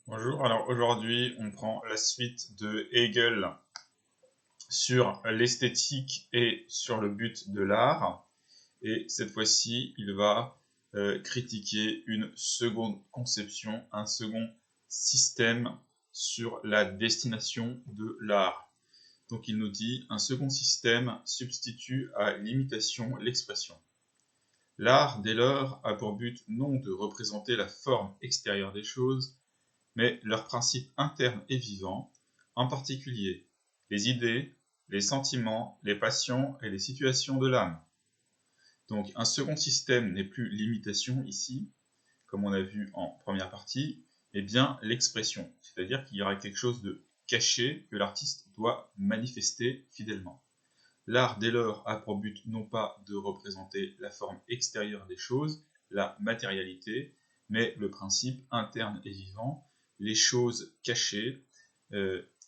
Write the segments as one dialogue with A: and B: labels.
A: Bonjour, alors aujourd'hui on prend la suite de Hegel sur l'esthétique et sur le but de l'art. Et cette fois-ci il va critiquer une seconde conception, un second système sur la destination de l'art. Donc il nous dit un second système substitue à l'imitation l'expression. L'art, dès lors, a pour but non de représenter la forme extérieure des choses, mais leur principe interne et vivant, en particulier les idées, les sentiments, les passions et les situations de l'âme. Donc un second système n'est plus l'imitation ici, comme on a vu en première partie, mais bien l'expression, c'est-à-dire qu'il y aura quelque chose de caché que l'artiste doit manifester fidèlement. L'art, dès lors, a pour but non pas de représenter la forme extérieure des choses, la matérialité, mais le principe interne et vivant, les choses cachées,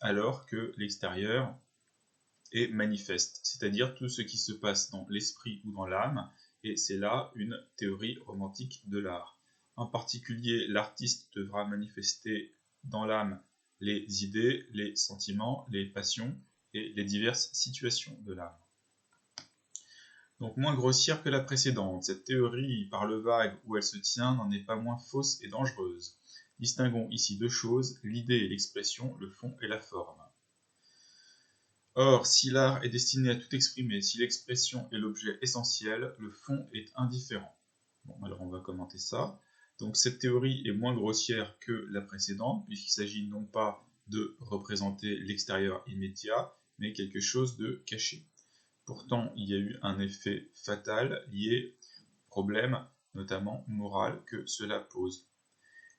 A: alors que l'extérieur est manifeste, c'est-à-dire tout ce qui se passe dans l'esprit ou dans l'âme, et c'est là une théorie romantique de l'art. En particulier, l'artiste devra manifester dans l'âme les idées, les sentiments, les passions et les diverses situations de l'âme. Donc moins grossière que la précédente, cette théorie, par le vague où elle se tient, n'en est pas moins fausse et dangereuse. Distinguons ici deux choses, l'idée et l'expression, le fond et la forme. Or, si l'art est destiné à tout exprimer, si l'expression est l'objet essentiel, le fond est indifférent. Bon, alors on va commenter ça. Donc cette théorie est moins grossière que la précédente, puisqu'il s'agit non pas de représenter l'extérieur immédiat, mais quelque chose de caché. Pourtant, il y a eu un effet fatal lié au problème, notamment moral, que cela pose.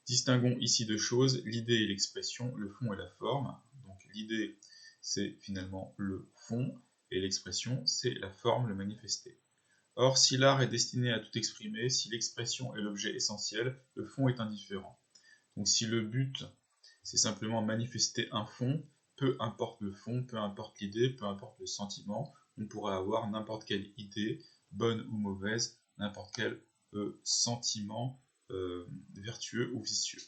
A: Distinguons ici deux choses, l'idée et l'expression, le fond et la forme. Donc l'idée, c'est finalement le fond, et l'expression, c'est la forme, le manifesté. Or, si l'art est destiné à tout exprimer, si l'expression est l'objet essentiel, le fond est indifférent. Donc si le but, c'est simplement manifester un fond, peu importe le fond, peu importe l'idée, peu importe le sentiment, on pourrait avoir n'importe quelle idée, bonne ou mauvaise, n'importe quel sentiment vertueux ou vicieux.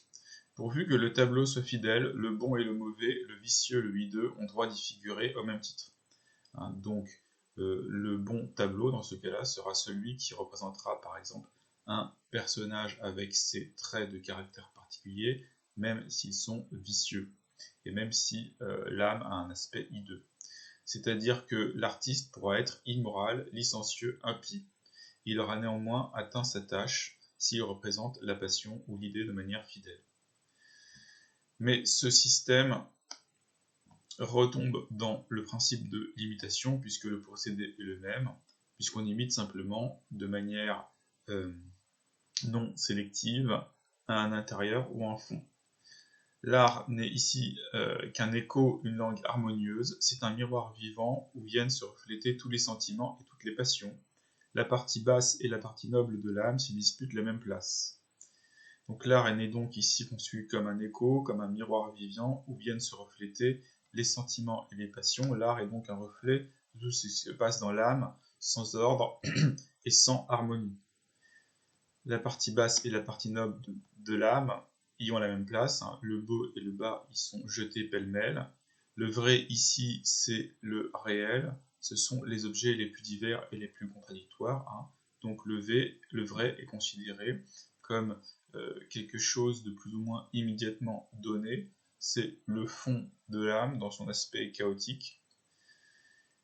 A: Pourvu que le tableau soit fidèle, le bon et le mauvais, le vicieux et le hideux ont droit d'y figurer au même titre. Hein, donc le bon tableau, dans ce cas-là, sera celui qui représentera par exemple un personnage avec ses traits de caractère particuliers, même s'ils sont vicieux, et même si l'âme a un aspect hideux. C'est-à-dire que l'artiste pourra être immoral, licencieux, impie. Il aura néanmoins atteint sa tâche s'il représente la passion ou l'idée de manière fidèle. Mais ce système retombe dans le principe de l'imitation, puisque le procédé est le même, puisqu'on imite simplement de manière non sélective à un intérieur ou un fond. L'art n'est ici qu'un écho, une langue harmonieuse, c'est un miroir vivant où viennent se refléter tous les sentiments et toutes les passions. La partie basse et la partie noble de l'âme s'y disputent la même place. Donc l'art est né donc ici conçu comme un écho, comme un miroir vivant où viennent se refléter les sentiments et les passions. L'art est donc un reflet de tout ce qui se passe dans l'âme, sans ordre et sans harmonie. La partie basse et la partie noble de l'âme y ont la même place. Hein. Le beau et le bas y sont jetés pêle-mêle. Le vrai ici, c'est le réel. Ce sont les objets les plus divers et les plus contradictoires. Hein. Donc le vrai est considéré comme quelque chose de plus ou moins immédiatement donné. C'est le fond de l'âme dans son aspect chaotique.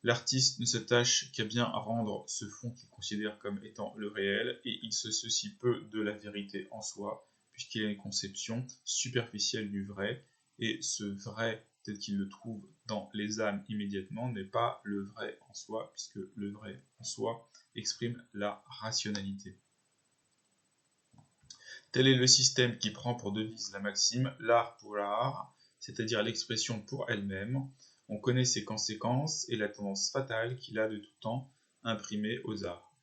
A: L'artiste ne s'attache qu'à bien rendre ce fond qu'il considère comme étant le réel, et il se soucie peu de la vérité en soi, puisqu'il a une conception superficielle du vrai, et ce vrai tel qu'il le trouve dans les âmes immédiatement n'est pas le vrai en soi, puisque le vrai en soi exprime la rationalité. Tel est le système qui prend pour devise la maxime l'art pour l'art, c'est-à-dire l'expression pour elle-même. On connaît ses conséquences et la tendance fatale qu'il a de tout temps imprimée aux arts.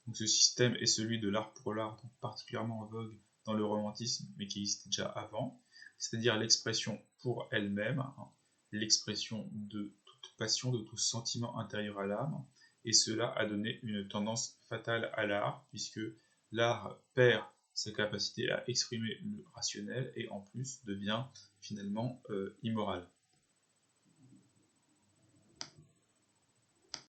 A: Donc ce système est celui de l'art pour l'art, particulièrement en vogue dans le romantisme, mais qui existait déjà avant, c'est-à-dire l'expression pour elle-même, l'expression de toute passion, de tout sentiment intérieur à l'âme, et cela a donné une tendance fatale à l'art, puisque l'art perd sa capacité à exprimer le rationnel et en plus devient finalement immoral.